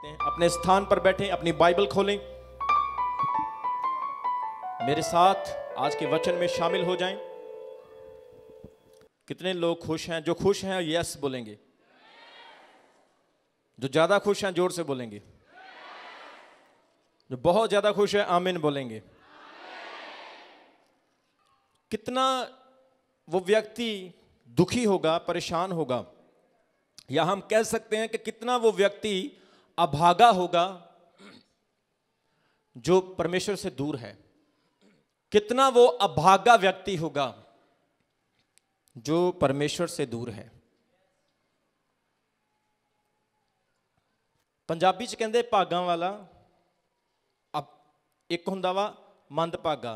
सकते हैं। अपने स्थान पर बैठें, अपनी बाइबल खोलें, मेरे साथ आज के वचन में शामिल हो जाएं। कितने लोग खुश हैं? जो खुश हैं यस बोलेंगे, जो ज्यादा खुश हैं जोर से बोलेंगे, जो बहुत ज्यादा खुश है आमीन बोलेंगे। कितना वो व्यक्ति दुखी होगा, परेशान होगा, या हम कह सकते हैं कि कितना वो व्यक्ति अभागा होगा जो परमेश्वर से दूर है। कितना वो अभागा व्यक्ति होगा जो परमेश्वर से दूर है। पंजाबी च कहंदे भागां वाला, अब एक हुंदा वा मंद भागा।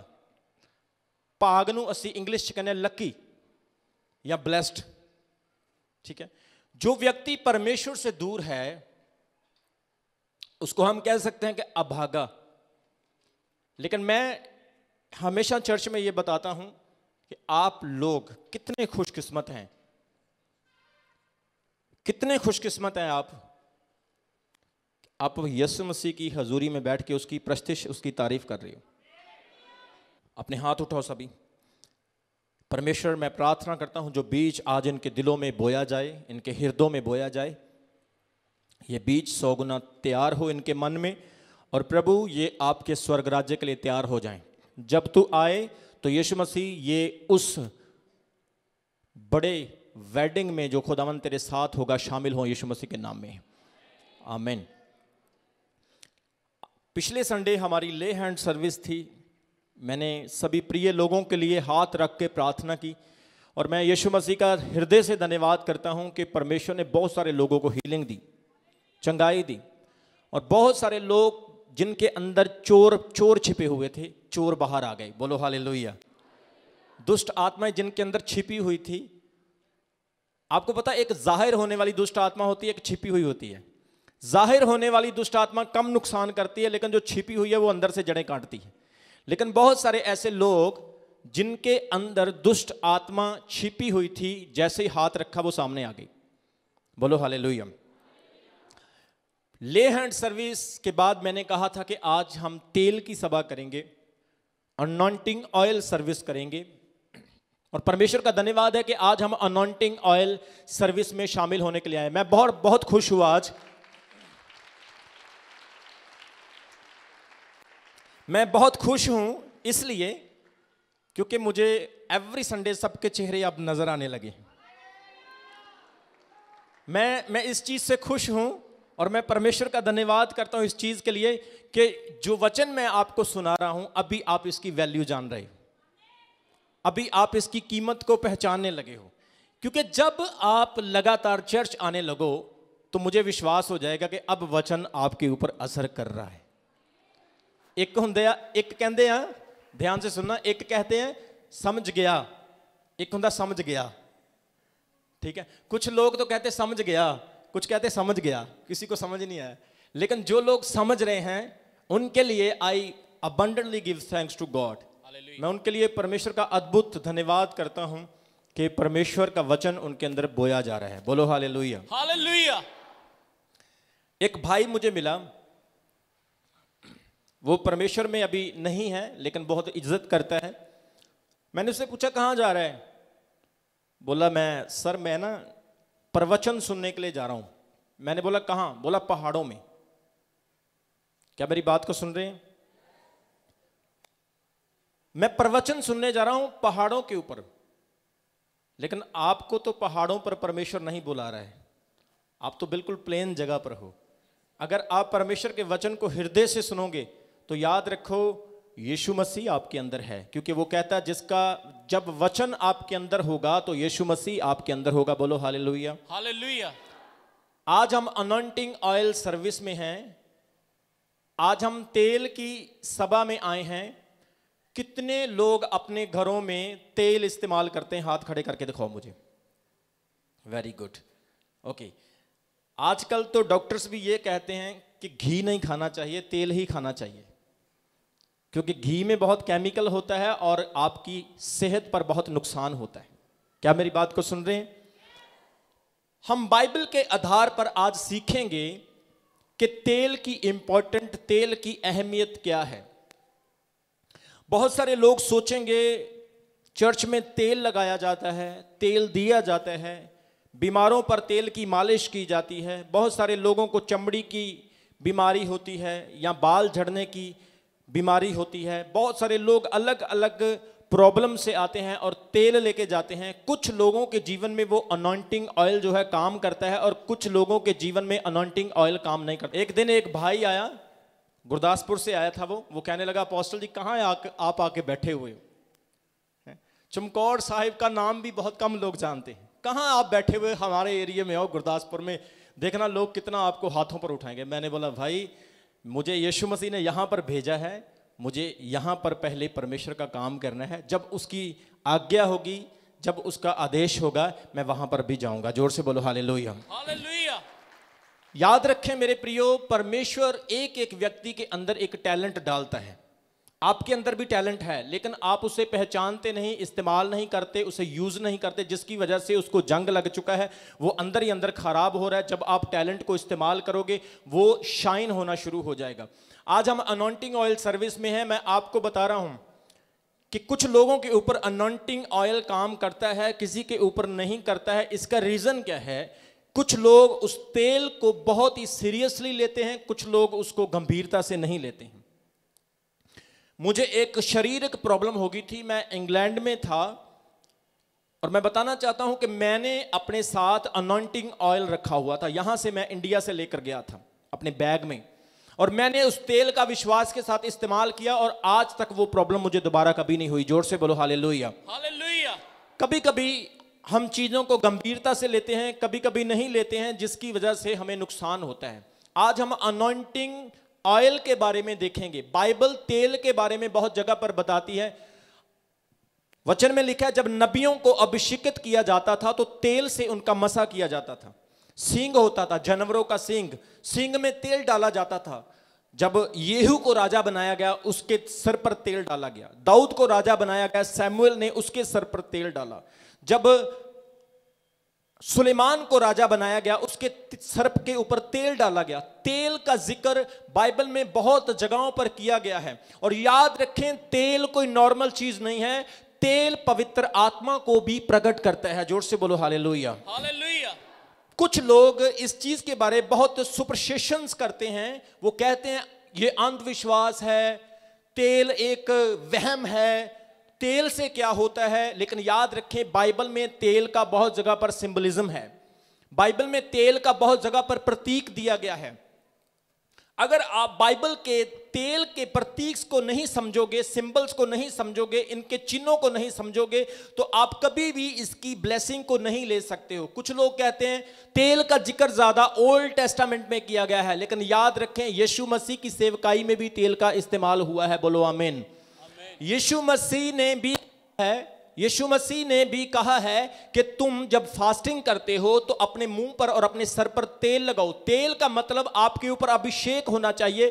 भाग नूं असीं इंग्लिश च कहंदे लकी या ब्लेस्ड। ठीक है, जो व्यक्ति परमेश्वर से दूर है उसको हम कह सकते हैं कि अभागा। लेकिन मैं हमेशा चर्च में यह बताता हूं कि आप लोग कितने खुशकिस्मत हैं, कितने खुशकिस्मत हैं आप यीशु मसीह की हजूरी में बैठ के उसकी प्रस्तिश, उसकी तारीफ कर रहे हो। अपने हाथ उठाओ सभी। परमेश्वर, मैं प्रार्थना करता हूं जो बीज आज इनके दिलों में बोया जाए, इनके हृदयों में बोया जाए, ये बीज 100 गुना तैयार हो इनके मन में, और प्रभु ये आपके स्वर्ग राज्य के लिए तैयार हो जाएं। जब तू आए तो यीशु मसीह ये उस बड़े वेडिंग में जो खुदावन तेरे साथ होगा शामिल हो, यीशु मसीह के नाम में आमीन। पिछले संडे हमारी ले हैंड सर्विस थी। मैंने सभी प्रिय लोगों के लिए हाथ रख के प्रार्थना की, और मैं यीशु मसीह का हृदय से धन्यवाद करता हूं कि परमेश्वर ने बहुत सारे लोगों को हीलिंग दी, चंगाई दी, और बहुत सारे लोग जिनके अंदर चोर छिपे हुए थे, चोर बाहर आ गए। बोलो हालेलुया। दुष्ट आत्माएं जिनके अंदर छिपी हुई थी, आपको पता है एक जाहिर होने वाली दुष्ट आत्मा होती है, एक छिपी हुई होती है। जाहिर होने वाली दुष्ट आत्मा कम नुकसान करती है, लेकिन जो छिपी हुई है वो अंदर से जड़ें काटती है। लेकिन बहुत सारे ऐसे लोग जिनके अंदर दुष्ट आत्मा छिपी हुई थी, जैसे ही हाथ रखा वो सामने आ गई। बोलो हालेलुया। ले हैंड सर्विस के बाद मैंने कहा था कि आज हम तेल की सभा करेंगे, अनॉइंटिंग ऑयल सर्विस करेंगे, और परमेश्वर का धन्यवाद है कि आज हम अनॉइंटिंग ऑयल सर्विस में शामिल होने के लिए आए। मैं बहुत खुश हुआ आज। मैं बहुत खुश हूं इसलिए क्योंकि मुझे एवरी संडे सबके चेहरे अब नजर आने लगे। मैं इस चीज से खुश हूं, और मैं परमेश्वर का धन्यवाद करता हूं इस चीज के लिए कि जो वचन मैं आपको सुना रहा हूं, अभी आप इसकी वैल्यू जान रहे हो, अभी आप इसकी कीमत को पहचानने लगे हो। क्योंकि जब आप लगातार चर्च आने लगो तो मुझे विश्वास हो जाएगा कि अब वचन आपके ऊपर असर कर रहा है। एक कहते हैं, ध्यान से सुनना, एक कहते हैं समझ गया, एक हुंदा समझ गया। ठीक है, कुछ लोग तो कहते समझ गया, कुछ कहते समझ गया, किसी को समझ नहीं आया। लेकिन जो लोग समझ रहे हैं उनके लिए I abundantly give thanks to God. मैं उनके लिए परमेश्वर का अद्भुत धन्यवाद करता हूं कि परमेश्वर का वचन उनके अंदर बोया जा रहा है। बोलो हालेलुया। हालेलुया। एक भाई मुझे मिला, वो परमेश्वर में अभी नहीं है लेकिन बहुत इज्जत करता है। मैंने उससे पूछा कहां जा रहा है? बोला मैं ना प्रवचन सुनने के लिए जा रहा हूं। मैंने बोला कहां? बोला पहाड़ों में। क्या मेरी बात को सुन रहे हैं? मैं प्रवचन सुनने जा रहा हूं पहाड़ों के ऊपर। लेकिन आपको तो पहाड़ों पर परमेश्वर नहीं बुला रहा है, आप तो बिल्कुल प्लेन जगह पर हो। अगर आप परमेश्वर के वचन को हृदय से सुनोगे तो याद रखो यीशु मसीह आपके अंदर है, क्योंकि वो कहता है जिसका जब वचन आपके अंदर होगा तो यीशु मसीह आपके अंदर होगा। बोलो हालेलुया। हालेलुया। आज हम अनॉइंटिंग ऑयल सर्विस में हैं, आज हम तेल की सभा में आए हैं। कितने लोग अपने घरों में तेल इस्तेमाल करते हैं? हाथ खड़े करके दिखाओ मुझे। Very good, okay. आजकल तो डॉक्टर्स भी ये कहते हैं कि घी नहीं खाना चाहिए, तेल ही खाना चाहिए, क्योंकि घी में बहुत केमिकल होता है और आपकी सेहत पर बहुत नुकसान होता है। क्या मेरी बात को सुन रहे हैं? हम बाइबल के आधार पर आज सीखेंगे कि तेल की अहमियत क्या है। बहुत सारे लोग सोचेंगे चर्च में तेल लगाया जाता है, तेल दिया जाता है, बीमारों पर तेल की मालिश की जाती है। बहुत सारे लोगों को चमड़ी की बीमारी होती है या बाल झड़ने की बीमारी होती है। बहुत सारे लोग अलग अलग प्रॉब्लम से आते हैं और तेल लेके जाते हैं। कुछ लोगों के जीवन में वो अनॉइंटिंग ऑयल जो है काम करता है और कुछ लोगों के जीवन में अनॉइंटिंग ऑयल काम नहीं करता। एक दिन एक भाई आया, गुरदासपुर से आया था। वो कहने लगा, अपोस्टल जी कहाँ आप आके बैठे हुए हो? चमकौर साहिब का नाम भी बहुत कम लोग जानते हैं। कहाँ आप बैठे हुए? हमारे एरिया में आओ, गुरदासपुर में, देखना लोग कितना आपको हाथों पर उठाएंगे। मैंने बोला, भाई मुझे यीशु मसीह ने यहाँ पर भेजा है, मुझे यहाँ पर पहले परमेश्वर का काम करना है। जब उसकी आज्ञा होगी, जब उसका आदेश होगा, मैं वहाँ पर भी जाऊँगा। जोर से बोलो हालेलुया। हालेलुया। याद रखें मेरे प्रियो, परमेश्वर एक एक व्यक्ति के अंदर एक टैलेंट डालता है। आपके अंदर भी टैलेंट है, लेकिन आप उसे पहचानते नहीं, इस्तेमाल नहीं करते, उसे यूज नहीं करते, जिसकी वजह से उसको जंग लग चुका है, वो अंदर ही अंदर खराब हो रहा है। जब आप टैलेंट को इस्तेमाल करोगे, वो शाइन होना शुरू हो जाएगा। आज हम अनॉइंटिंग ऑयल सर्विस में हैं। मैं आपको बता रहा हूं कि कुछ लोगों के ऊपर अनॉइंटिंग ऑयल काम करता है, किसी के ऊपर नहीं करता है। इसका रीजन क्या है? कुछ लोग उस तेल को बहुत ही सीरियसली लेते हैं, कुछ लोग उसको गंभीरता से नहीं लेते हैं। मुझे एक शारीरिक प्रॉब्लम हो गई थी, मैं इंग्लैंड में था और मैं बताना चाहता हूं कि मैंने अपने साथ अनॉइंटिंग ऑयल रखा हुआ था। यहां से मैं इंडिया से लेकर गया था अपने बैग में, और मैंने उस तेल का विश्वास के साथ इस्तेमाल किया और आज तक वो प्रॉब्लम मुझे दोबारा कभी नहीं हुई। जोर से बोलो हालेलुया। हालेलुया। कभी कभी हम चीजों को गंभीरता से लेते हैं, कभी कभी नहीं लेते हैं, जिसकी वजह से हमें नुकसान होता है। आज हम अनॉइंटिंग ऑयल के बारे में देखेंगे। बाइबल तेल के बारे में बहुत जगह पर बताती है। वचन में लिखा है, जब नबियों को अभिषेकित किया जाता था तो तेल से उनका मसा किया जाता था। सींग होता था, जानवरों का सींग में तेल डाला जाता था। जब येहू को राजा बनाया गया, उसके सर पर तेल डाला गया। दाऊद को राजा बनाया गया, सैमुएल ने उसके सर पर तेल डाला। जब सुलेमान को राजा बनाया गया, उसके सर के ऊपर तेल डाला गया। तेल का जिक्र बाइबल में बहुत जगहों पर किया गया है। और याद रखें, तेल कोई नॉर्मल चीज नहीं है, तेल पवित्र आत्मा को भी प्रकट करता है। जोर से बोलो हालेलुया। हालेलुया। कुछ लोग इस चीज के बारे में बहुत सुपरस्टिशंस करते हैं। वो कहते हैं ये अंधविश्वास है, तेल एक वहम है, तेल से क्या होता है। लेकिन याद रखें, बाइबल में तेल का बहुत जगह पर सिंबलिज्म है। बाइबल में तेल का बहुत जगह पर प्रतीक दिया गया है। अगर आप बाइबल के तेल के प्रतीक को नहीं समझोगे, सिंबल्स को नहीं समझोगे, इनके चिन्हों को नहीं समझोगे, तो आप कभी भी इसकी ब्लेसिंग को नहीं ले सकते हो। कुछ लोग कहते हैं तेल का जिक्र ज्यादा ओल्ड टेस्टामेंट में किया गया है, लेकिन याद रखें, यीशु मसीह की सेवकाई में भी तेल का इस्तेमाल हुआ है। बोलो आमीन। यीशु मसीह ने भी कहा है कि तुम जब फास्टिंग करते हो तो अपने मुंह पर और अपने सर पर तेल लगाओ। तेल का मतलब आपके ऊपर अभिषेक होना चाहिए।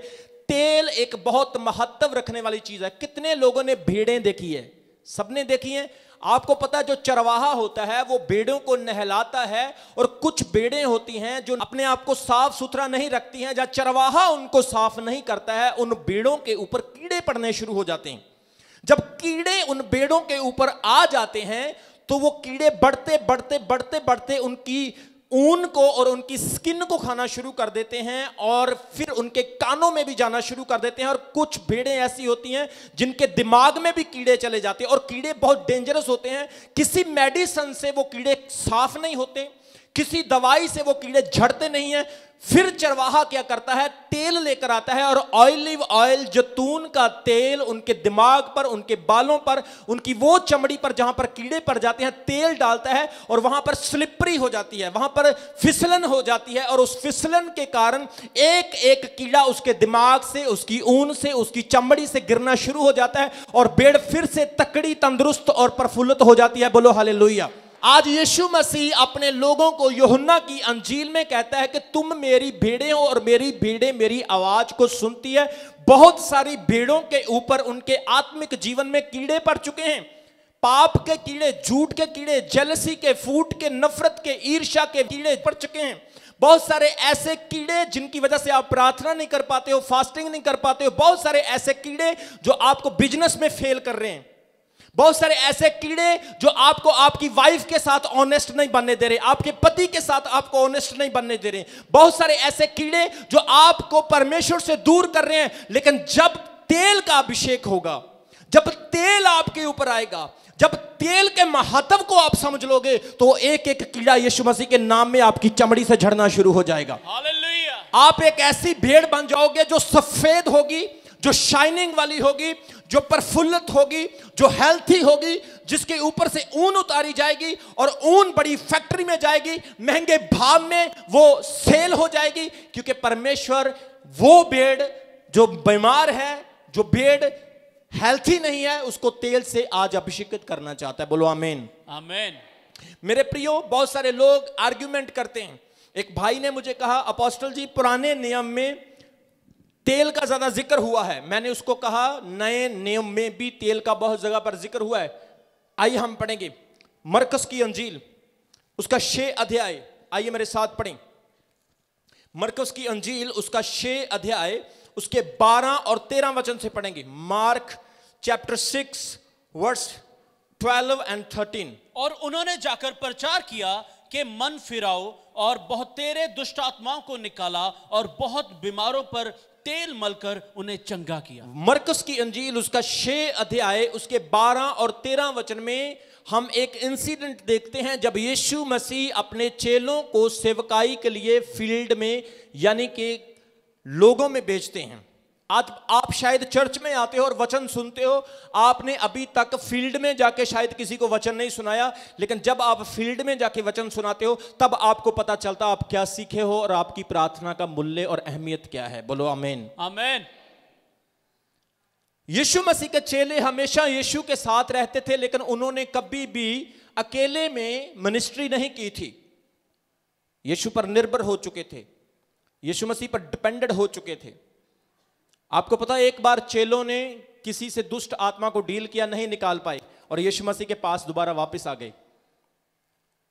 तेल एक बहुत महत्व रखने वाली चीज है। कितने लोगों ने भेड़ें देखी है? सबने देखी है। आपको पता है, जो चरवाहा होता है वो भेड़ों को नहलाता है, और कुछ भेड़ें होती हैं जो अपने आप को साफ सुथरा नहीं रखती हैं। जब चरवाहा उनको साफ नहीं करता है, उन भेड़ों के ऊपर कीड़े पड़ने शुरू हो जाते हैं। जब कीड़े उन भेड़ों के ऊपर आ जाते हैं तो वो कीड़े बढ़ते बढ़ते बढ़ते बढ़ते उनकी ऊन को और उनकी स्किन को खाना शुरू कर देते हैं, और फिर उनके कानों में भी जाना शुरू कर देते हैं। और कुछ भेड़ें ऐसी होती हैं जिनके दिमाग में भी कीड़े चले जाते हैं, और कीड़े बहुत डेंजरस होते हैं। किसी मेडिसिन से वो कीड़े साफ नहीं होते, किसी दवाई से वो कीड़े झड़ते नहीं हैं। फिर चरवाहा क्या करता है? तेल लेकर आता है, और ऑलिव ऑयल, जैतून का तेल उनके दिमाग पर, उनके बालों पर, उनकी वो चमड़ी पर जहां पर कीड़े पड़ जाते हैं, तेल डालता है, और वहां पर स्लिपरी हो जाती है, वहां पर फिसलन हो जाती है। और उस फिसलन के कारण एक एक कीड़ा उसके दिमाग से, उसकी ऊन से, उसकी चमड़ी से गिरना शुरू हो जाता है, और भेड़ फिर से तकड़ी, तंदुरुस्त और प्रफुल्लित हो जाती है। बोलो हालेलुया। आज यीशु मसीह अपने लोगों को यूहन्ना की अंजील में कहता है कि तुम मेरी भेड़ें हो और मेरी भेड़ें मेरी आवाज को सुनती है। बहुत सारी भेड़ों के ऊपर उनके आत्मिक जीवन में कीड़े पड़ चुके हैं। पाप के कीड़े, झूठ के कीड़े, जेलसी के, फूट के, नफरत के, ईर्ष्या के कीड़े पड़ चुके हैं। बहुत सारे ऐसे कीड़े जिनकी वजह से आप प्रार्थना नहीं कर पाते हो, फास्टिंग नहीं कर पाते हो। बहुत सारे ऐसे कीड़े जो आपको बिजनेस में फेल कर रहे हैं। बहुत सारे ऐसे कीड़े जो आपको आपकी वाइफ के साथ ऑनेस्ट नहीं बनने दे रहे, आपके पति के साथ आपको ऑनेस्ट नहीं बनने दे रहे। बहुत सारे ऐसे कीड़े जो आपको परमेश्वर से दूर कर रहे हैं। लेकिन जब तेल का अभिषेक होगा, जब तेल आपके ऊपर आएगा, जब तेल के महत्व को आप समझ लोगे, तो एक एक कीड़ा यीशु मसीह के नाम में आपकी चमड़ी से झड़ना शुरू हो जाएगा। हालेलुया। आप एक ऐसी भेड़ बन जाओगे जो सफेद होगी, जो शाइनिंग वाली होगी, जो प्रफुल्लित होगी, जो हेल्थी होगी, जिसके ऊपर से ऊन उतारी जाएगी और ऊन बड़ी फैक्ट्री में जाएगी, महंगे भाव में वो सेल हो जाएगी। क्योंकि परमेश्वर वो भेड़ जो बीमार है, जो भेड़ हेल्थी नहीं है, उसको तेल से आज अभिषेकित करना चाहता है। बोलो आमीन। आमीन। मेरे प्रियो, बहुत सारे लोग आर्ग्यूमेंट करते हैं। एक भाई ने मुझे कहा, अपोस्टल जी पुराने नियम में तेल का ज्यादा जिक्र हुआ है। मैंने उसको कहा, नए नियम में भी तेल का बहुत जगह पर जिक्र हुआ है। आइए हम पढ़ेंगे मरकुस की अंजील, उसका 6 अध्याय। आइए मेरे साथ पढ़ें मरकुस की अंजील, उसका 6 अध्याय, उसके 12 और 13 वचन से पढ़ेंगे। Mark chapter 6 verse 12 and 13। और उन्होंने जाकर प्रचार किया कि मन फिराओ, और बहुत तेरे दुष्ट आत्माओं को निकाला और बहुत बीमारों पर तेल मलकर उन्हें चंगा किया। मरकुस की अंजील, उसका 6 अध्याय, उसके 12 और 13 वचन में हम एक इंसिडेंट देखते हैं जब यीशु मसीह अपने चेलों को सेवकाई के लिए फील्ड में, यानी कि लोगों में भेजते हैं। आज आप शायद चर्च में आते हो और वचन सुनते हो, आपने अभी तक फील्ड में जाके शायद किसी को वचन नहीं सुनाया। लेकिन जब आप फील्ड में जाके वचन सुनाते हो, तब आपको पता चलता आप क्या सीखे हो और आपकी प्रार्थना का मूल्य और अहमियत क्या है। बोलो आमीन। आमीन। यीशु मसीह के चेले हमेशा यीशु के साथ रहते थे, लेकिन उन्होंने कभी भी अकेले में मिनिस्ट्री नहीं की थी। यीशु पर निर्भर हो चुके थे, यीशु मसीह पर डिपेंडेंट हो चुके थे। आपको पता है, एक बार चेलों ने किसी से दुष्ट आत्मा को डील किया, नहीं निकाल पाए, और यीशु मसीह के पास दोबारा वापस आ गए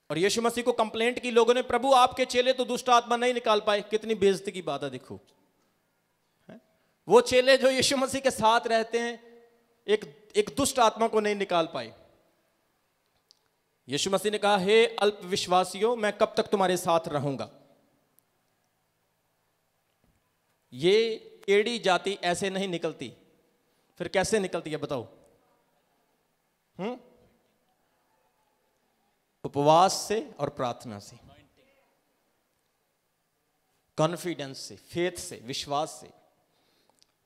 और यीशु मसीह को कंप्लेंट की लोगों ने, प्रभु आपके चेले तो दुष्ट आत्मा नहीं निकाल पाए। कितनी बेइज्जती की बात है। देखो, वो चेले जो यीशु मसीह के साथ रहते हैं, एक दुष्ट आत्मा को नहीं निकाल पाए। यीशु मसीह ने कहा, हे अल्प विश्वासियों, मैं कब तक तुम्हारे साथ रहूंगा। ये टेढ़ी जाति ऐसे नहीं निकलती, फिर कैसे निकलती है बताओ? उपवास से और प्रार्थना से, कॉन्फिडेंस से, फेथ से, विश्वास से।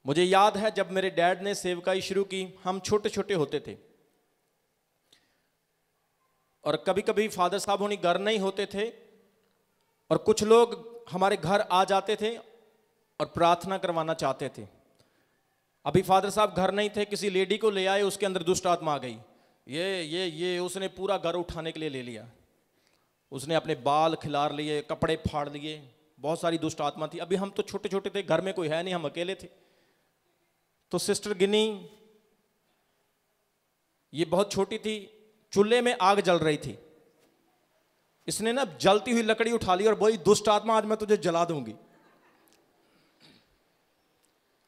मुझे याद है जब मेरे डैड ने सेवकाई शुरू की, हम छोटे छोटे होते थे और कभी कभी फादर साहब होनी घर नहीं होते थे और कुछ लोग हमारे घर आ जाते थे और प्रार्थना करवाना चाहते थे। अभी फादर साहब घर नहीं थे, किसी लेडी को ले आए, उसके अंदर दुष्ट आत्मा आ गई। ये उसने पूरा घर उठाने के लिए ले लिया, उसने अपने बाल खिलार लिए, कपड़े फाड़ लिए, बहुत सारी दुष्ट आत्मा थी। अभी हम तो छोटे छोटे थे, घर में कोई है नहीं, हम अकेले थे। तो सिस्टर गिनी, ये बहुत छोटी थी, चूल्हे में आग जल रही थी, इसने ना जलती हुई लकड़ी उठा ली और बोली, दुष्ट आत्मा आज मैं तुझे जला दूंगी।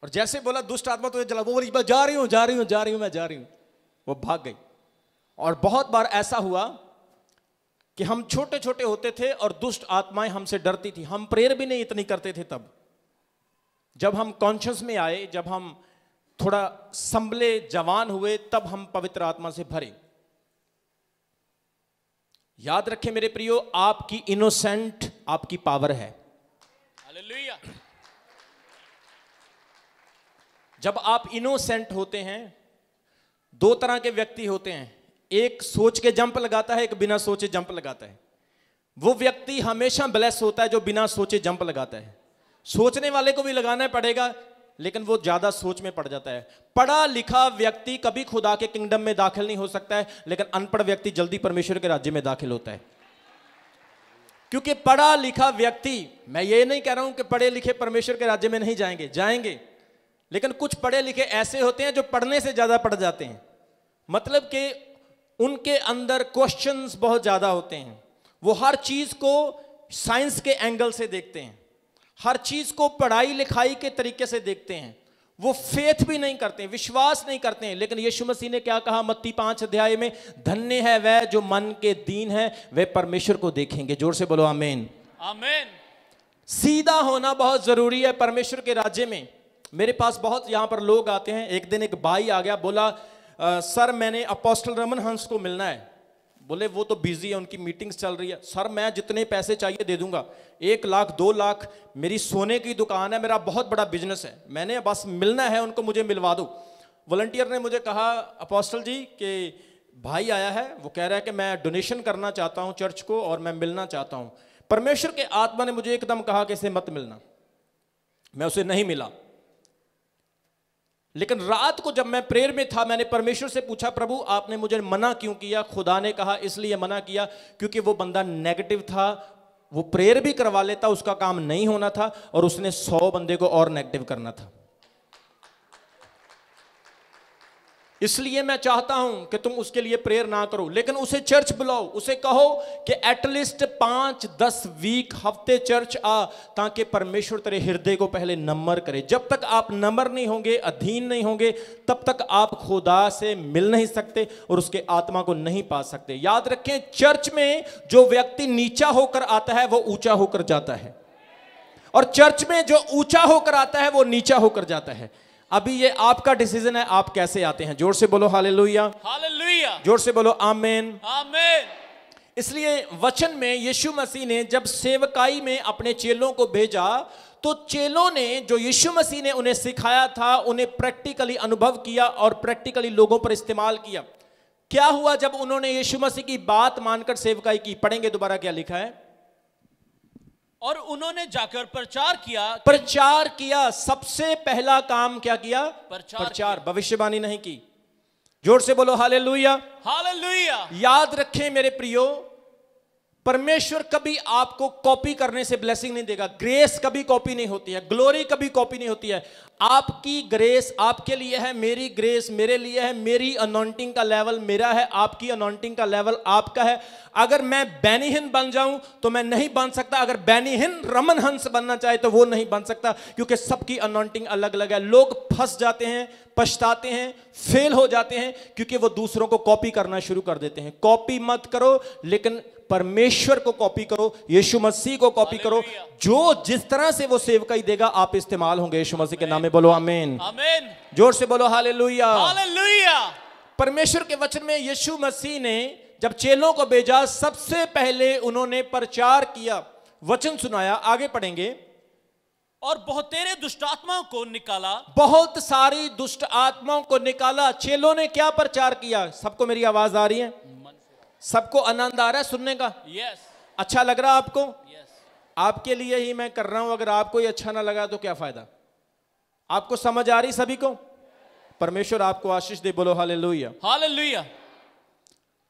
और जैसे बोला दुष्ट आत्मा तुझे जला, वो बोली जा रही हूं जा रही हूं जा रही हूं मैं जा रही हूं, वो भाग गई। और बहुत बार ऐसा हुआ कि हम छोटे छोटे होते थे और दुष्ट आत्माएं हमसे डरती थी। हम प्रेयर भी नहीं इतनी करते थे तब। जब हम कॉन्शियस में आए, जब हम थोड़ा संभले, जवान हुए, तब हम पवित्र आत्मा से भरे। याद रखें मेरे प्रियो, आपकी इनोसेंट आपकी पावर है। हालेलुया। जब आप इनोसेंट होते हैं, दो तरह के व्यक्ति होते हैं, एक सोच के जंप लगाता है, एक बिना सोचे जंप लगाता है। वो व्यक्ति हमेशा ब्लेस होता है जो बिना सोचे जंप लगाता है। सोचने वाले को भी लगाना पड़ेगा, लेकिन वो ज्यादा सोच में पड़ जाता है। पढ़ा लिखा व्यक्ति कभी खुदा के किंगडम में दाखिल नहीं हो सकता है, लेकिन अनपढ़ व्यक्ति जल्दी परमेश्वर के राज्य में दाखिल होता है। क्योंकि पढ़ा लिखा व्यक्ति, मैं ये नहीं कह रहा हूं कि पढ़े लिखे परमेश्वर के राज्य में नहीं जाएंगे, जाएंगे, लेकिन कुछ पढ़े लिखे ऐसे होते हैं जो पढ़ने से ज्यादा पढ़ जाते हैं। मतलब कि उनके अंदर क्वेश्चंस बहुत ज्यादा होते हैं, वो हर चीज को साइंस के एंगल से देखते हैं, हर चीज को पढ़ाई लिखाई के तरीके से देखते हैं, वो फेथ भी नहीं करते, विश्वास नहीं करते हैं। लेकिन यीशु मसीह ने क्या कहा मत्ती 5 अध्याय में, धन्य है वह जो मन के दीन है, वे परमेश्वर को देखेंगे। जोर से बोलो आमीन। आमीन। सीधा होना बहुत जरूरी है परमेश्वर के राज्य में। मेरे पास बहुत यहां पर लोग आते हैं। एक दिन एक भाई आ गया, बोला सर मैंने अपोस्टल रमन हंस को मिलना है। बोले वो तो बिजी है, उनकी मीटिंग्स चल रही है। सर मैं जितने पैसे चाहिए दे दूंगा, 1 लाख 2 लाख, मेरी सोने की दुकान है, मेरा बहुत बड़ा बिजनेस है, मैंने बस मिलना है उनको, मुझे मिलवा दो। वॉलंटियर ने मुझे कहा अपोस्टल जी कि भाई आया है, वो कह रहा है कि मैं डोनेशन करना चाहता हूं चर्च को और मैं मिलना चाहता हूं। परमेश्वर के आत्मा ने मुझे एकदम कहा कि इसे मत मिलना। मैं उसे नहीं मिला। लेकिन रात को जब मैं प्रेयर में था, मैंने परमेश्वर से पूछा प्रभु आपने मुझे मना क्यों किया? खुदा ने कहा इसलिए मना किया क्योंकि वो बंदा नेगेटिव था, वो प्रेयर भी करवा लेता, उसका काम नहीं होना था, और उसने 100 बंदे को और नेगेटिव करना था। इसलिए मैं चाहता हूं कि तुम उसके लिए प्रेयर ना करो, लेकिन उसे चर्च बुलाओ, उसे कहो कि एटलीस्ट 5-10 वीक हफ्ते चर्च आ, ताकि परमेश्वर तेरे हृदय को पहले नम्र करे। जब तक आप नम्र नहीं होंगे, अधीन नहीं होंगे, तब तक आप खुदा से मिल नहीं सकते और उसके आत्मा को नहीं पा सकते। याद रखें, चर्च में जो व्यक्ति नीचा होकर आता है वो ऊंचा होकर जाता है, और चर्च में जो ऊंचा होकर आता है वो नीचा होकर जाता है। अभी ये आपका डिसीजन है, आप कैसे आते हैं। जोर से बोलो हालेलुया, हालेलुया, जोर से बोलो आमीन, आमीन। इसलिए वचन में यीशु मसीह ने जब सेवकाई में अपने चेलों को भेजा, तो चेलों ने जो यीशु मसीह ने उन्हें सिखाया था, उन्हें प्रैक्टिकली अनुभव किया और प्रैक्टिकली लोगों पर इस्तेमाल किया। क्या हुआ जब उन्होंने यीशु मसीह की बात मानकर सेवकाई की? पढ़ेंगे दोबारा, क्या लिखा है। और उन्होंने जाकर प्रचार किया। प्रचार किया, सबसे पहला काम क्या किया? प्रचार। भविष्यवाणी नहीं की। जोर से बोलो हालेलुया, हालेलुया। याद रखें मेरे प्रियो, परमेश्वर कभी आपको कॉपी करने से ब्लेसिंग नहीं देगा। ग्रेस कभी कॉपी नहीं होती है, ग्लोरी कभी कॉपी नहीं होती है। आपकी ग्रेस आपके लिए है, मेरी ग्रेस मेरे लिए है, मेरी अनॉइंटिंग का लेवल मेरा है, आपकी अनॉइंटिंग का लेवल आपका है। अगर मैं बैनीहिन बन जाऊं तो मैं नहीं बन सकता, अगर बैनीहिन रमन हंस बनना चाहे तो वो नहीं बन सकता, क्योंकि सबकी अनॉइंटिंग अलग अलग है। लोग फंस जाते हैं, पछताते हैं, फेल हो जाते हैं, क्योंकि वो दूसरों को कॉपी करना शुरू कर देते हैं। कॉपी मत करो, लेकिन परमेश्वर को कॉपी करो, यीशु मसीह को कॉपी करो। जो जिस तरह से वो सेवकाई देगा आप इस्तेमाल होंगे। यीशु मसीह के नाम में बोलो आमीन, आमीन। जोर से बोलो हालेलुया, हालेलुया। परमेश्वर के वचन में यीशु मसीह ने जब चेलों को भेजा, सबसे पहले उन्होंने प्रचार किया, वचन सुनाया। आगे पढ़ेंगे। और बहुतेरे दुष्ट आत्माओं को निकाला। बहुत सारी दुष्ट आत्माओं को निकाला। चेलों ने क्या प्रचार किया? सबको मेरी आवाज आ रही है? सबको आनंद आ रहा है सुनने का? यस। अच्छा लग रहा आपको? यस। आपके लिए ही मैं कर रहा हूं, अगर आपको ये अच्छा ना लगा तो क्या फायदा? आपको समझ आ रही सभी को? परमेश्वर आपको आशीष दे, बोलो हालेलुया, हालेलुया।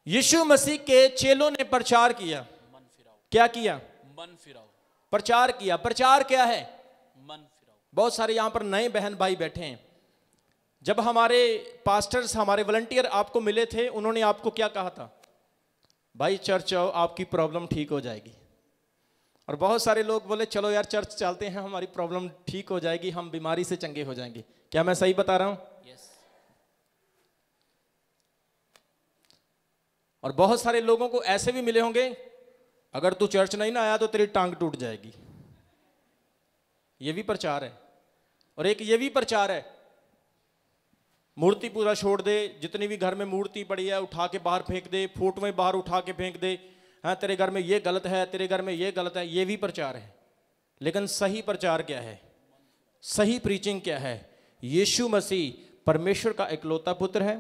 यीशु मसीह के चेलों ने प्रचार किया। मन फिराओ। क्या किया? मन फिराओ। प्रचार किया। प्रचार क्या है? मन फिराओ। बहुत सारे यहां पर नए बहन भाई बैठे हैं। जब हमारे पास्टर्स, हमारे वॉलंटियर आपको मिले थे, उन्होंने आपको क्या कहा था? भाई चर्च आओ, आपकी प्रॉब्लम ठीक हो जाएगी। और बहुत सारे लोग बोले चलो यार चर्च चलते हैं, हमारी प्रॉब्लम ठीक हो जाएगी, हम बीमारी से चंगे हो जाएंगे। क्या मैं सही बता रहा हूं? यस। और बहुत सारे लोगों को ऐसे भी मिले होंगे, अगर तू चर्च नहीं ना आया तो तेरी टांग टूट जाएगी। ये भी प्रचार है। और एक ये भी प्रचार है, मूर्ति पूरा छोड़ दे, जितनी भी घर में मूर्ति पड़ी है उठा के बाहर फेंक दे, फोटोएं बाहर उठा के फेंक दे। हाँ, तेरे घर में ये गलत है, तेरे घर में ये गलत है। ये भी प्रचार है। लेकिन सही प्रचार क्या है? सही प्रीचिंग क्या है? यीशु मसीह परमेश्वर का इकलौता पुत्र है,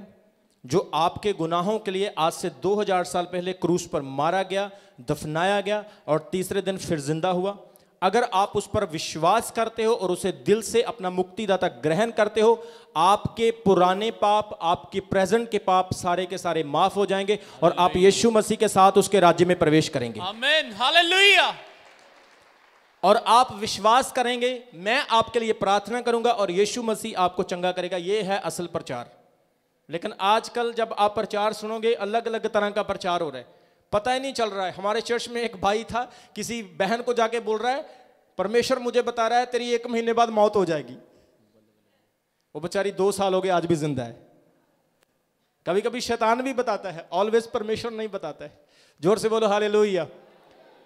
जो आपके गुनाहों के लिए आज से 2000 साल पहले क्रूस पर मारा गया, दफनाया गया और तीसरे दिन फिर जिंदा हुआ। अगर आप उस पर विश्वास करते हो और उसे दिल से अपना मुक्तिदाता ग्रहण करते हो, आपके पुराने पाप, आपके प्रेजेंट के पाप सारे के सारे माफ हो जाएंगे और आप यीशु मसीह के साथ उसके राज्य में प्रवेश करेंगे। आमीन, हालेलुया। और आप विश्वास करेंगे, मैं आपके लिए प्रार्थना करूंगा और यीशु मसीह आपको चंगा करेगा। यह है असल प्रचार। लेकिन आजकल जब आप प्रचार सुनोगे, अलग अलग तरह का प्रचार हो रहा है। पता ही नहीं चल रहा है। हमारे चर्च में एक भाई था, किसी बहन को जाके बोल रहा है परमेश्वर मुझे बता रहा है तेरी 1 महीने बाद मौत हो जाएगी। वो बेचारी 2 साल हो गए, आज भी जिंदा है। कभी कभी शैतान भी बताता है, ऑलवेज परमेश्वर नहीं बताता है। जोर से बोलो हालेलुया।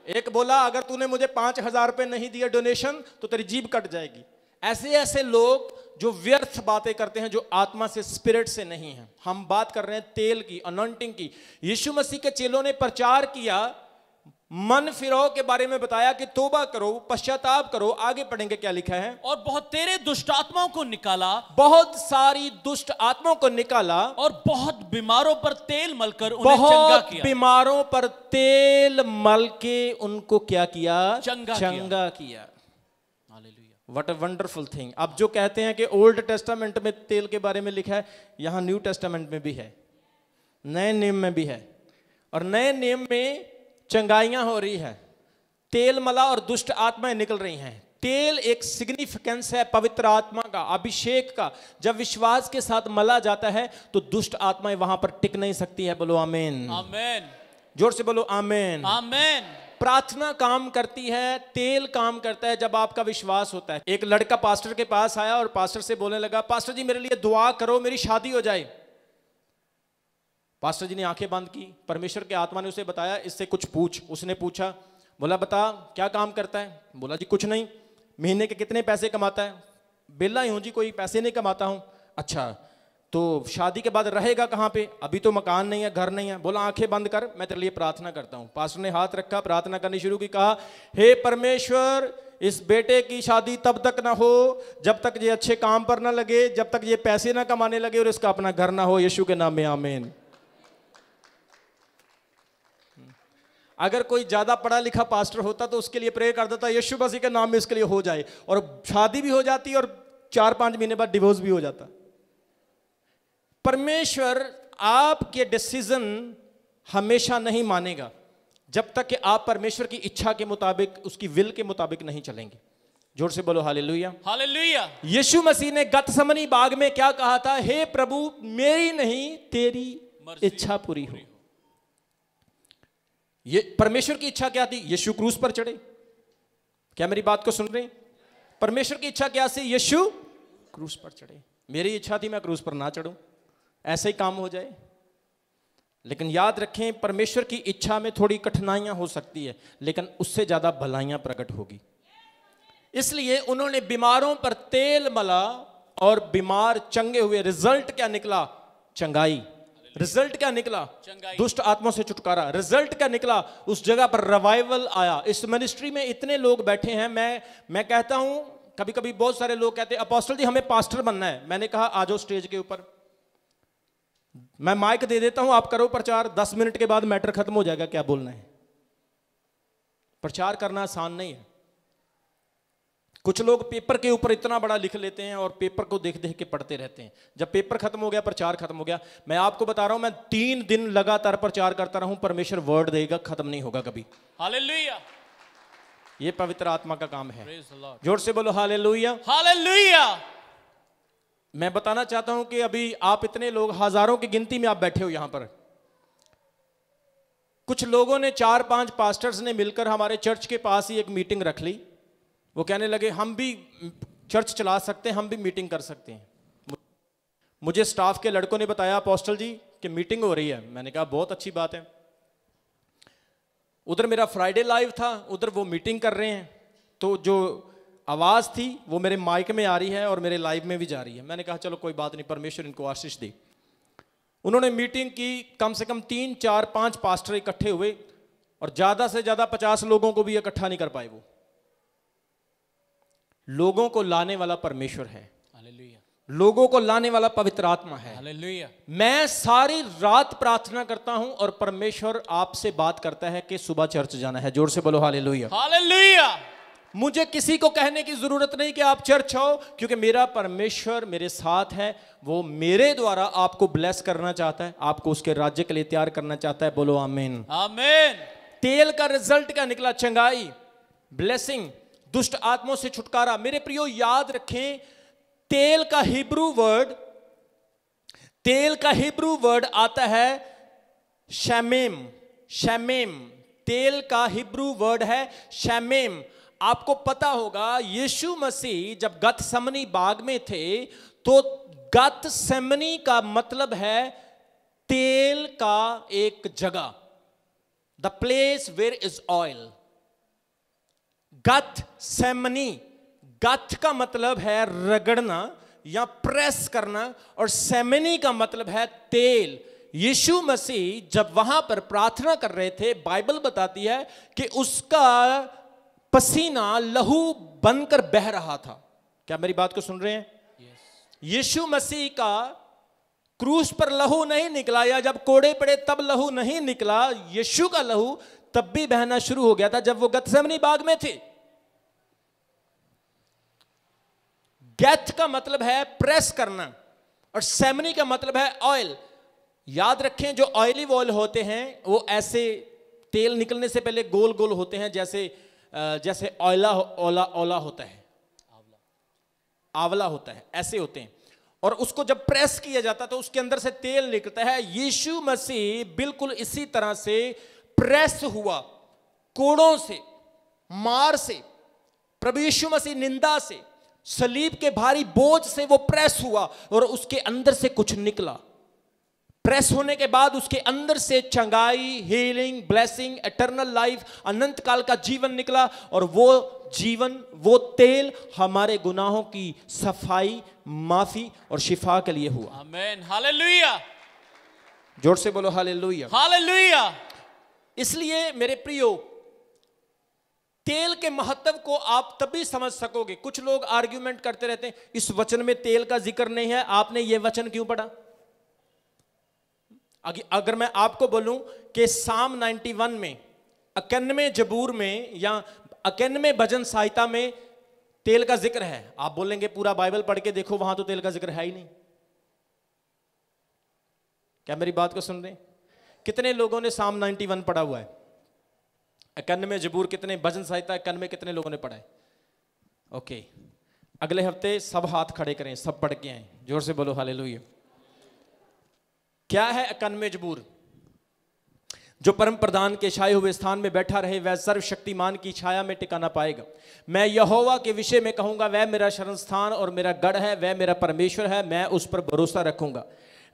एक बोला अगर तूने मुझे 5,000 रुपए नहीं दिए डोनेशन तो तेरी जीभ कट जाएगी। ऐसे ऐसे लोग जो व्यर्थ बातें करते हैं, जो आत्मा से, स्पिरिट से नहीं है। हम बात कर रहे हैं तेल की, अनॉइंटिंग की। यीशु मसीह के चेलों ने प्रचार किया, मन फिराओ के बारे में बताया कि तौबा करो, पश्चाताप करो। आगे पढ़ेंगे क्या लिखा है। और बहुत तेरे दुष्ट आत्माओं को निकाला, बहुत सारी दुष्ट आत्माओं को निकाला, और बहुत बीमारों पर तेल मलकर उन्हें चंगा बहुत किया। बीमारों पर तेल मल के उनको क्या किया? चंगा किया। Hallelujah. What a wonderful thing. अब जो कहते हैं कि ओल्ड टेस्टामेंट में तेल के बारे में लिखा है, यहां न्यू टेस्टामेंट में भी है, नए नियम में भी है। और नए नियम में चंगाइयां हो रही है, तेल मला और दुष्ट आत्माएं निकल रही हैं। तेल एक सिग्निफिकेंस है पवित्र आत्मा का, अभिषेक का। जब विश्वास के साथ मला जाता है तो दुष्ट आत्माएं वहां पर टिक नहीं सकती है। बोलो आमीन। आमीन। जोर से बोलो आमीन। आमीन। प्रार्थना काम करती है, तेल काम करता है जब आपका विश्वास होता है। एक लड़का पास्टर के पास आया और पास्टर से बोलने लगा, पास्टर जी मेरे लिए दुआ करो, मेरी शादी हो जाए। पास्टर जी ने आंखें बंद की, परमेश्वर के आत्मा ने उसे बताया इससे कुछ पूछ। उसने पूछा, बोला बता क्या काम करता है? बोला जी कुछ नहीं। महीने के कितने पैसे कमाता है? बेला ही हूं जी, कोई पैसे नहीं कमाता हूं। अच्छा तो शादी के बाद रहेगा कहां पे? अभी तो मकान नहीं है, घर नहीं है। बोला आंखें बंद कर, मैं तेरे लिए प्रार्थना करता हूं। पास्टर ने हाथ रखा, प्रार्थना करनी शुरू की। कहा हे परमेश्वर, इस बेटे की शादी तब तक ना हो जब तक ये अच्छे काम पर ना लगे, जब तक ये पैसे ना कमाने लगे और इसका अपना घर ना हो। यीशु के नाम में आमीन। अगर कोई ज्यादा पढ़ा लिखा पास्टर होता तो उसके लिए प्रे कर देता यीशु मसीह के नाम में इसके लिए हो जाए, और शादी भी हो जाती और 4-5 महीने बाद डिवोर्स भी हो जाता। परमेश्वर आपके डिसीजन हमेशा नहीं मानेगा जब तक कि आप परमेश्वर की इच्छा के मुताबिक, उसकी विल के मुताबिक नहीं चलेंगे। जोर से बोलो हालेलुया। हालेलुया। यीशु मसीह ने गतसमनी बाग में क्या कहा था? हे प्रभु मेरी नहीं तेरी इच्छा पूरी हो। ये परमेश्वर की इच्छा क्या थी? यीशु क्रूस पर चढ़े। क्या मेरी बात को सुन रहे हैं? परमेश्वर की इच्छा क्या थी? यीशु क्रूस पर चढ़े। मेरी इच्छा थी मैं क्रूस पर ना चढ़ूं, ऐसे ही काम हो जाए। लेकिन याद रखें, परमेश्वर की इच्छा में थोड़ी कठिनाइयां हो सकती है, लेकिन उससे ज्यादा भलाइयां प्रकट होगी। इसलिए उन्होंने बीमारों पर तेल मला और बीमार चंगे हुए। रिजल्ट क्या निकला? चंगाई। रिजल्ट क्या निकला? दुष्ट आत्माओं से छुटकारा। रिजल्ट क्या निकला? उस जगह पर रिवाइवल आया। इस मिनिस्ट्री में इतने लोग बैठे हैं, मैं कहता हूं, कभी कभी बहुत सारे लोग कहते हैं अपोस्टल जी हमें पास्टर बनना है। मैंने कहा आ जाओ स्टेज के ऊपर, मैं माइक दे देता हूं, आप करो प्रचार। 10 मिनट के बाद मैटर खत्म हो जाएगा, क्या बोलना है। प्रचार करना आसान नहीं है। कुछ लोग पेपर के ऊपर इतना बड़ा लिख लेते हैं और पेपर को देख देख के पढ़ते रहते हैं। जब पेपर खत्म हो गया, प्रचार खत्म हो गया। मैं आपको बता रहा हूं, मैं 3 दिन लगातार प्रचार करता रहूं, परमेश्वर वर्ड देगा, खत्म नहीं होगा कभी। हालेलुया। ये पवित्र आत्मा का काम है। जोर से बोलो हालेलुया। हालेलुया। मैं बताना चाहता हूं कि अभी आप इतने लोग, हजारों की गिनती में आप बैठे हो यहां पर। कुछ लोगों ने, 4-5 पास्टर्स ने मिलकर हमारे चर्च के पास ही एक मीटिंग रख ली। वो कहने लगे हम भी चर्च चला सकते हैं, हम भी मीटिंग कर सकते हैं। मुझे स्टाफ के लड़कों ने बताया अपोस्टल जी कि मीटिंग हो रही है। मैंने कहा बहुत अच्छी बात है। उधर मेरा फ्राइडे लाइव था, उधर वो मीटिंग कर रहे हैं, तो जो आवाज़ थी वो मेरे माइक में आ रही है और मेरे लाइव में भी जा रही है। मैंने कहा चलो कोई बात नहीं, परमेश्वर इनको आशीष दे। उन्होंने मीटिंग की, कम से कम 3, 4, 5 पास्टर इकट्ठे हुए और ज़्यादा से ज़्यादा 50 लोगों को भी इकट्ठा नहीं कर पाए। वो लोगों को लाने वाला परमेश्वर है। हालेलुया। लोगों को लाने वाला पवित्र आत्मा है। हालेलुया। मैं सारी रात प्रार्थना करता हूं और परमेश्वर आपसे बात करता है कि सुबह चर्च जाना है। जोर से बोलो हालेलुया। हालेलुया। मुझे किसी को कहने की जरूरत नहीं कि आप चर्च आओ, क्योंकि मेरा परमेश्वर मेरे साथ है। वो मेरे द्वारा आपको ब्लेस करना चाहता है, आपको उसके राज्य के लिए तैयार करना चाहता है। बोलो आमीन। आमीन। तेल का रिजल्ट क्या निकला? चंगाई, ब्लेसिंग, दुष्ट आत्माओं से छुटकारा। मेरे प्रियो याद रखें, तेल का हिब्रू वर्ड आता है शैमेम। शैमेम, तेल का हिब्रू वर्ड है शैमेम। आपको पता होगा यीशु मसीह जब गतसमनी बाग में थे तो गतसेमनी का मतलब है तेल का एक जगह, the place where is oil. Gethsemane, गत का मतलब है रगड़ना या प्रेस करना, और सेमनी का मतलब है तेल। यीशु मसीह जब वहां पर प्रार्थना कर रहे थे, बाइबल बताती है कि उसका पसीना लहू बनकर बह रहा था। क्या मेरी बात को सुन रहे हैं? यीशु मसीह का क्रूस पर लहू नहीं निकला, या जब कोड़े पड़े तब लहू नहीं निकला। यीशु का लहू तब भी बहना शुरू हो गया था जब वो गतसेमनी बाग में थे। गैथ का मतलब है प्रेस करना और सेमनी का मतलब है ऑयल। याद रखें, जो ऑयलिव ऑयल होते हैं वो ऐसे तेल निकलने से पहले गोल गोल होते हैं, जैसे ओला होता है, आंवला होता है, ऐसे होते हैं। और उसको जब प्रेस किया जाता तो उसके अंदर से तेल निकलता है। यीशु मसीह बिल्कुल इसी तरह से प्रेस हुआ, कोड़ों से, मार से। प्रभु यीशु मसीह निंदा से, सलीब के भारी बोझ से वो प्रेस हुआ और उसके अंदर से कुछ निकला। प्रेस होने के बाद उसके अंदर से चंगाई, हीलिंग, ब्लेसिंग, एटर्नल लाइफ, अनंत काल का जीवन निकला। और वो जीवन, वो तेल हमारे गुनाहों की सफाई, माफी और शिफा के लिए हुआ। आमीन, हालेलुया। जोर से बोलो हालेलुया, हालेलुया। इसलिए मेरे प्रियो, तेल के महत्व को आप तभी समझ सकोगे। कुछ लोग आर्ग्यूमेंट करते रहते हैं, इस वचन में तेल का जिक्र नहीं है, आपने ये वचन क्यों पढ़ा? अगर मैं आपको बोलूं कि साम 91 में, 91वें जबूर में या 91वें भजन संहिता में तेल का जिक्र है, आप बोलेंगे पूरा बाइबल पढ़ के देखो, वहां तो तेल का जिक्र है ही नहीं। क्या मेरी बात को सुन रहे हैं? कितने लोगों ने साम 91 पढ़ा हुआ है? 91वें जबूर कितने, भजन संहिता 91 कितने लोगों ने पढ़ा है? ओके, अगले हफ्ते सब हाथ खड़े करें, सब पढ़ के आए, जोर से बोलो हालेलुया। क्या है 91वें जबूर? जो परम प्रधान के छाए हुए स्थान में बैठा रहे वह सर्वशक्तिमान की छाया में टिकाना पाएगा। मैं यहोवा के विषय में कहूंगा, वह मेरा शरण स्थान और मेरा गढ़ है, वह मेरा परमेश्वर है, मैं उस पर भरोसा रखूंगा।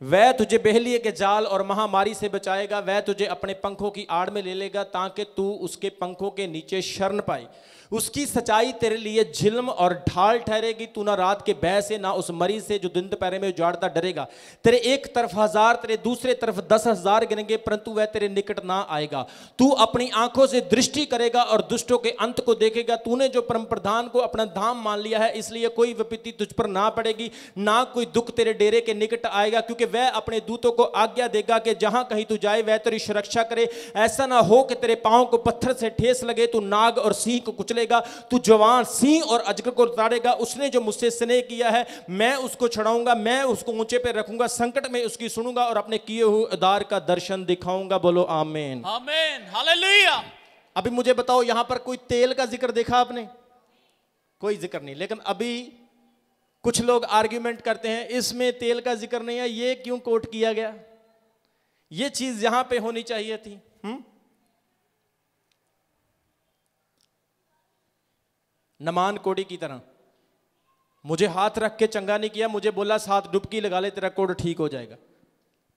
वह तुझे बेहलिए के जाल और महामारी से बचाएगा, वह तुझे अपने पंखों की आड़ में ले लेगा ताकि तू उसके पंखों के नीचे शरण पाए। उसकी सच्चाई तेरे लिए झिलम और ढाल ठहरेगी। तू ना रात के भय से, ना उस मरी से जो दिन दोपहर में उजाड़ता डरेगा। तेरे एक तरफ 1000, तेरे दूसरे तरफ 10,000 गिनेंगे, परंतु वह तेरे निकट ना आएगा। तू अपनी आंखों से दृष्टि करेगा और दुष्टों के अंत को देखेगा। तूने जो परम प्रधान को अपना धाम मान लिया है, इसलिए कोई विपत्ति तुझ पर ना पड़ेगी, ना कोई दुख तेरे डेरे के निकट आएगा, क्योंकि वह अपने दूतों को आज्ञा देगा कि जहां कहीं तू जाए वह तेरी सुरक्षा करे। ऐसा ना हो कि तेरे पांव को पत्थर से ठेस लगे। तू नाग और सिंह को कुचले, तू जवान सिंह और अजगर को उतारेगा। उसने जो मुझसे स्नेह किया है मैं उसको छुड़ाऊंगा, मैं उसको ऊंचे पे रखूंगा, संकट में उसकी सुनूंगा और अपने किए हुए उद्धार का दर्शन दिखाऊंगा। बोलो आमीन, आमीन, हालेलुया। अभी मुझे बताओ, यहां पर कोई तेल का जिक्र देखा आपने? कोई जिक्र नहीं। लेकिन अभी कुछ लोग आर्ग्यूमेंट करते हैं, इसमें तेल का जिक्र नहीं है, ये क्यों कोट किया गया? ये चीज यहां पे होनी चाहिए थी। नमान कोड़ी की तरह मुझे हाथ रख के चंगा नहीं किया, मुझे बोला 7 डुबकी लगा ले, तेरा कोड़ ठीक हो जाएगा।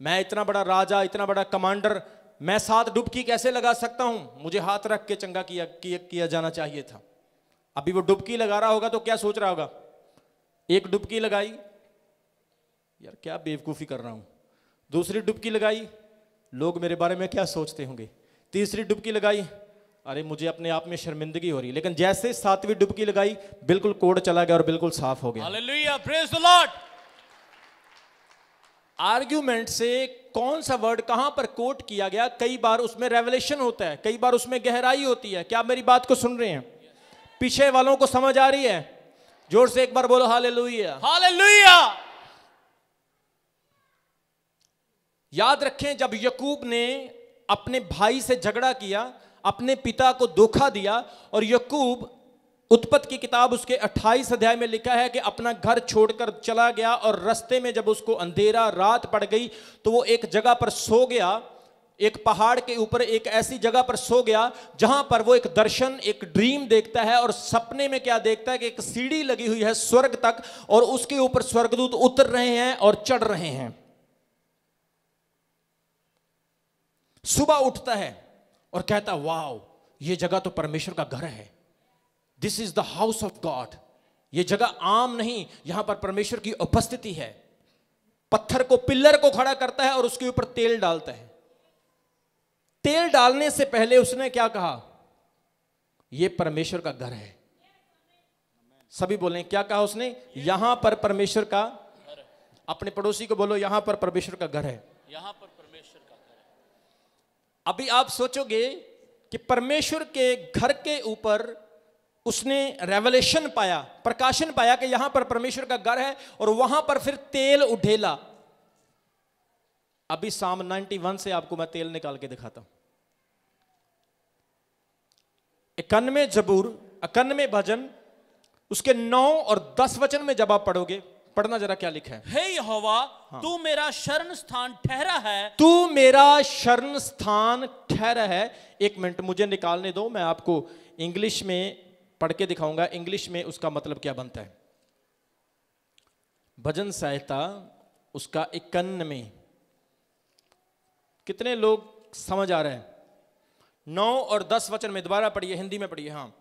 मैं इतना बड़ा राजा, इतना बड़ा कमांडर, मैं 7 डुबकी कैसे लगा सकता हूं? मुझे हाथ रख के चंगा किया जाना चाहिए था। अभी वो डुबकी लगा रहा होगा तो क्या सोच रहा होगा? एक डुबकी लगाई, यार क्या बेवकूफ़ी कर रहा हूं। दूसरी डुबकी लगाई, लोग मेरे बारे में क्या सोचते होंगे। तीसरी डुबकी लगाई, अरे मुझे अपने आप में शर्मिंदगी हो रही। लेकिन जैसे 7वीं डुबकी लगाई, बिल्कुल कोड चला गया और बिल्कुल साफ हो गया। Hallelujah, praise the Lord. Argument से कौन सा वर्ड कहां पर कोट किया गया, कई बार उसमें रेवलेशन होता है, कई बार उसमें गहराई होती है। क्या मेरी बात को सुन रहे हैं? पीछे वालों को समझ आ रही है? जोर से एक बार बोलो हालेलुया, हालेलुया। याद रखें, जब यकूब ने अपने भाई से झगड़ा किया, अपने पिता को धोखा दिया, और यकूब, उत्पत्ति की किताब उसके 28 अध्याय में लिखा है कि अपना घर छोड़कर चला गया, और रास्ते में जब उसको अंधेरा रात पड़ गई तो वो एक जगह पर सो गया। एक पहाड़ के ऊपर एक ऐसी जगह पर सो गया जहां पर वो एक दर्शन, एक ड्रीम देखता है, और सपने में क्या देखता है कि एक सीढ़ी लगी हुई है स्वर्ग तक, और उसके ऊपर स्वर्गदूत उतर रहे हैं और चढ़ रहे हैं। सुबह उठता है और कहता, वाओ, ये जगह तो परमेश्वर का घर है, this is the house of God. ये जगह आम नहीं, यहां पर परमेश्वर की उपस्थिति है। पत्थर को, पिल्लर को खड़ा करता है और उसके ऊपर तेल डालता है। तेल डालने से पहले उसने क्या कहा? यह परमेश्वर का घर है। सभी बोलें, क्या कहा उसने? यहां पर परमेश्वर का। अपने पड़ोसी को बोलो, यहां पर परमेश्वर का घर है। यहां पर परमेश्वर का घर है। अभी आप सोचोगे कि परमेश्वर के घर के ऊपर उसने रेवलेशन पाया, प्रकाशन पाया कि यहां पर परमेश्वर का घर है, और वहां पर फिर तेल उठेला। अभी साम 91 से आपको मैं तेल निकाल के दिखाता हूं। 91 जबूर, 91 भजन, उसके 9 और 10 वचन में जब आप पढ़ोगे, पढ़ना जरा क्या लिखा है। हे यहोवा, तू मेरा शरण स्थान ठहरा है। तू मेरा शरण स्थान ठहरा है। एक मिनट मुझे निकालने दो, मैं आपको इंग्लिश में पढ़ के दिखाऊंगा, इंग्लिश में उसका मतलब क्या बनता है। भजन संहिता उसका 51 में, कितने लोग समझ आ रहे हैं? 9 और 10 वचन में, दोबारा पढ़िए, हिंदी में पढ़िए। हाँ,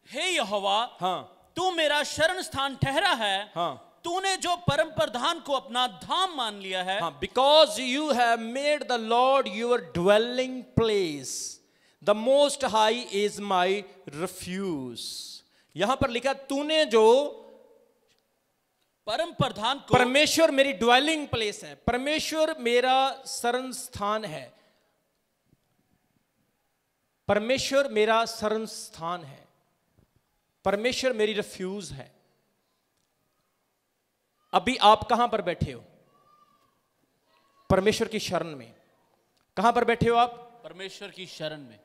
हे यहोवा, हाँ, तू मेरा शरण स्थान ठहरा है। हाँ, तूने जो परम प्रधान को अपना धाम मान लिया है। हाँ, because you have made the Lord your dwelling place, the most high is my refuge. यहां पर लिखा, तूने जो परम प्रधान को, परमेश्वर मेरी ड्वेलिंग प्लेस है, परमेश्वर मेरा शरण स्थान है, परमेश्वर मेरा शरण स्थान है, परमेश्वर मेरी रिफ्यूज है। अभी आप कहां पर बैठे हो? परमेश्वर की शरण में। कहां पर बैठे हो आप? परमेश्वर की शरण में।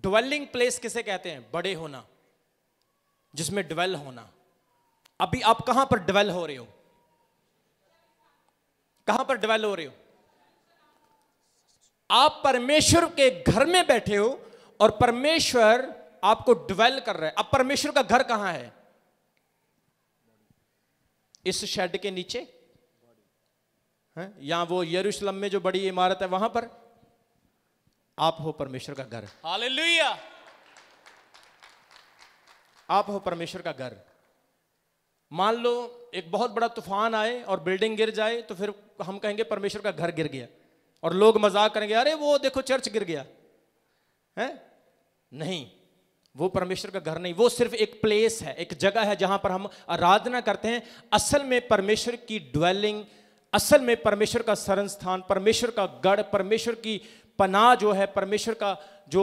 ड्वेलिंग प्लेस किसे कहते हैं? बड़े होना, जिसमें ड्वेल होना। अभी आप कहां पर ड्वेल हो रहे हो? कहां पर ड्वेल हो रहे हो? आप परमेश्वर के घर में बैठे हो और परमेश्वर आपको ड्वेल कर रहा है। अब परमेश्वर का घर कहां है? इस शेड के नीचे है, या वो यरूशलेम में जो बड़ी इमारत है वहां पर? आप हो परमेश्वर का घर। हालेलुया। आप हो परमेश्वर का घर। मान लो एक बहुत बड़ा तूफान आए और बिल्डिंग गिर जाए, तो फिर हम कहेंगे परमेश्वर का घर गिर गया, और लोग मजाक करेंगे, अरे वो देखो चर्च गिर गया है। नहीं, वो परमेश्वर का घर नहीं, वो सिर्फ एक प्लेस है, एक जगह है जहां पर हम आराधना करते हैं। असल में परमेश्वर की ड्वेलिंग, असल में परमेश्वर का शरण स्थान, परमेश्वर का गढ़, परमेश्वर की पनाह जो है, परमेश्वर का जो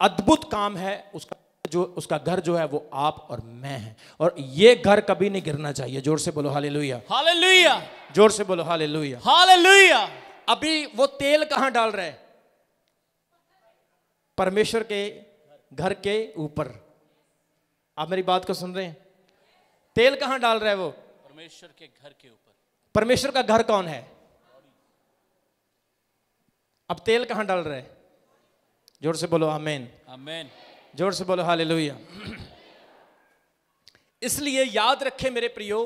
अद्भुत काम है, उसका घर जो है वो आप और मैं हैं। और ये घर कभी नहीं गिरना चाहिए। जोर से बोलो हालेलुया। हालेलुया। जोर से बोलो हालेलुया। हालेलुया। अभी वो तेल कहां डाल रहे हैं? परमेश्वर के घर के ऊपर। आप मेरी बात को सुन रहे हैं? तेल कहां डाल रहा है वो? परमेश्वर के घर के ऊपर। परमेश्वर का घर कौन है? अब तेल कहां डाल रहे हैं? जोर से बोलो आमीन। आमीन। जोर से बोलो हालेलुया। इसलिए याद रखें मेरे प्रियो,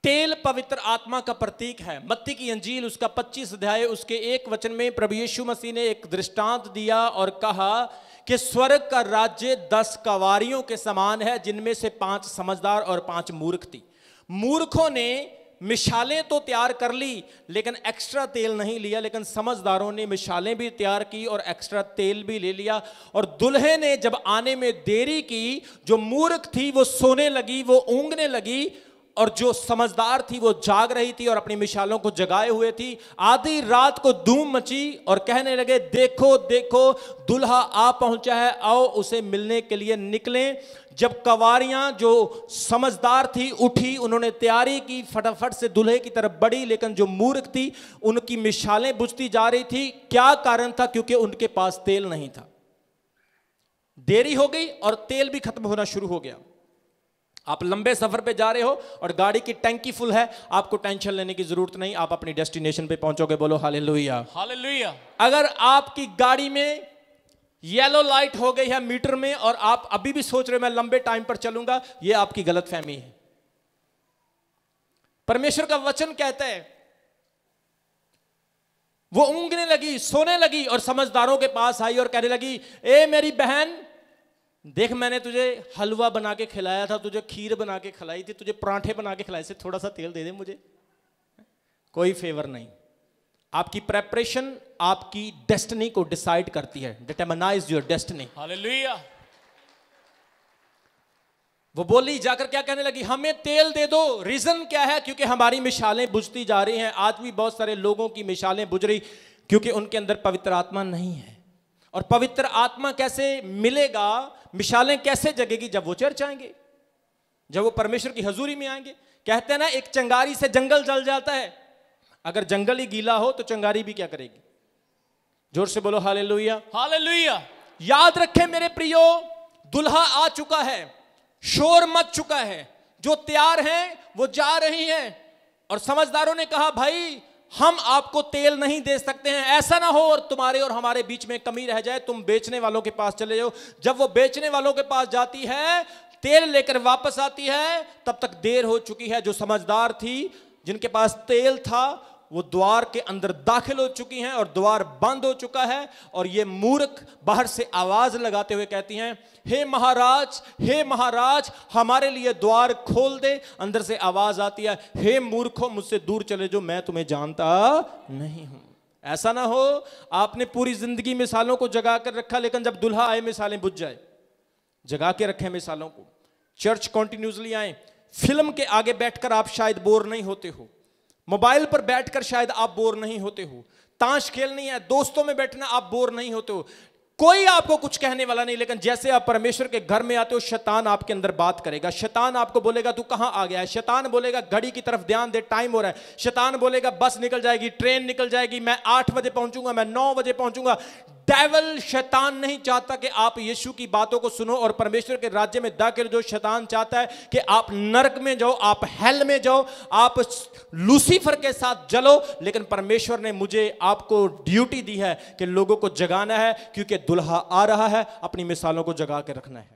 तेल पवित्र आत्मा का प्रतीक है। मत्ती की अंजील उसका 25 अध्याय उसके 1 वचन में प्रभु यीशु मसीह ने एक दृष्टांत दिया और कहा कि स्वर्ग का राज्य 10 कवारियों के समान है, जिनमें से 5 समझदार और 5 मूर्ख थी। मूर्खों ने मिशालें तो तैयार कर ली लेकिन एक्स्ट्रा तेल नहीं लिया, लेकिन समझदारों ने मिशालें भी तैयार की और एक्स्ट्रा तेल भी ले लिया। और दुल्हे ने जब आने में देरी की, जो मूर्ख थी वो सोने लगी, वो ऊँघने लगी, और जो समझदार थी वो जाग रही थी और अपनी मिशालों को जगाए हुए थी। आधी रात को धूम मची और कहने लगे, देखो देखो दुल्हा आ पहुंचा है, आओ उसे मिलने के लिए निकलें। जब कवारियां जो समझदार थी उठी, उन्होंने तैयारी की, फटाफट से दुल्हे की तरफ बढ़ी, लेकिन जो मूर्ख थी उनकी मिशालें बुझती जा रही थी। क्या कारण था? क्योंकि उनके पास तेल नहीं था। देरी हो गई और तेल भी खत्म होना शुरू हो गया। आप लंबे सफर पे जा रहे हो और गाड़ी की टैंकी फुल है, आपको टेंशन लेने की जरूरत नहीं, आप अपनी डेस्टिनेशन पे पहुंचोगे। बोलो हालेलुया। हालेलुया। अगर आपकी गाड़ी में येलो लाइट हो गई है मीटर में और आप अभी भी सोच रहे हो मैं लंबे टाइम पर चलूंगा, यह आपकी गलतफहमी है। परमेश्वर का वचन कहता है वो ऊँघने लगी, सोने लगी और समझदारों के पास आई और कहने लगी, ए मेरी बहन देख, मैंने तुझे हलवा बना के खिलाया था, तुझे खीर बना के खिलाई थी, तुझे पराठे बना के खिलाए थे, थोड़ा सा तेल दे दे मुझे। कोई फेवर नहीं। आपकी प्रेपरेशन आपकी डेस्टिनी को डिसाइड करती है, डिटरमाइज योर डेस्टिनी। हालेलुया। वो बोली जाकर क्या कहने लगी, हमें तेल दे दो। रीजन क्या है? क्योंकि हमारी मिसालें बुझती जा रही हैं। आज भी बहुत सारे लोगों की मिसालें बुझ रही क्योंकि उनके अंदर पवित्र आत्मा नहीं है। और पवित्र आत्मा कैसे मिलेगा, मिसालें कैसे जगेगी? जब वो चर्च आएंगे, जब वो परमेश्वर की हजूरी में आएंगे। कहते हैं ना, एक चिंगारी से जंगल जल जाता है। अगर जंगल ही गीला हो तो चिंगारी भी क्या करेगी? जोर से बोलो हालेलुया। हालेलुया। याद रखें मेरे प्रियो, दुल्हा आ चुका है, शोर मच चुका है, जो तैयार हैं वो जा रही हैं। और समझदारों ने कहा, भाई हम आपको तेल नहीं दे सकते हैं, ऐसा ना हो और तुम्हारे और हमारे बीच में कमी रह जाए, तुम बेचने वालों के पास चले जाओ। जब वो बेचने वालों के पास जाती है, तेल लेकर वापस आती है, तब तक देर हो चुकी है। जो समझदार थी, जिनके पास तेल था, वो द्वार के अंदर दाखिल हो चुकी हैं और द्वार बंद हो चुका है। और ये मूर्ख बाहर से आवाज लगाते हुए कहती हैं, हे महाराज, हे महाराज, हमारे लिए द्वार खोल दे। अंदर से आवाज आती है, हे मूर्खों, मुझसे दूर चले जो, मैं तुम्हें जानता नहीं हूं। ऐसा ना हो आपने पूरी जिंदगी मिसालों को जगा कर रखा, लेकिन जब दुल्हा आए मिसालें बुझ जाए। जगा के रखें मिसालों को। चर्च कॉन्टिन्यूसली आए। फिल्म के आगे बैठकर आप शायद बोर नहीं होते हो, मोबाइल पर बैठकर शायद आप बोर नहीं होते हो, ताश खेलनी है, दोस्तों में बैठना आप बोर नहीं होते हो, कोई आपको कुछ कहने वाला नहीं। लेकिन जैसे आप परमेश्वर के घर में आते हो, शैतान आपके अंदर बात करेगा। शैतान आपको बोलेगा तू कहां आ गया है। शैतान बोलेगा घड़ी की तरफ ध्यान दे, टाइम हो रहा है। शैतान बोलेगा बस निकल जाएगी, ट्रेन निकल जाएगी, मैं 8 बजे पहुंचूंगा, मैं 9 बजे पहुंचूंगा। डेविल, शैतान नहीं चाहता कि आप यीशु की बातों को सुनो और परमेश्वर के राज्य में दाखिल। जो शैतान चाहता है कि आप नरक में जाओ, आप हेल में जाओ, आप लूसीफर के साथ जलो। लेकिन परमेश्वर ने मुझे आपको ड्यूटी दी है कि लोगों को जगाना है, क्योंकि दुल्हा आ रहा है। अपनी मिसालों को जगा के रखना है।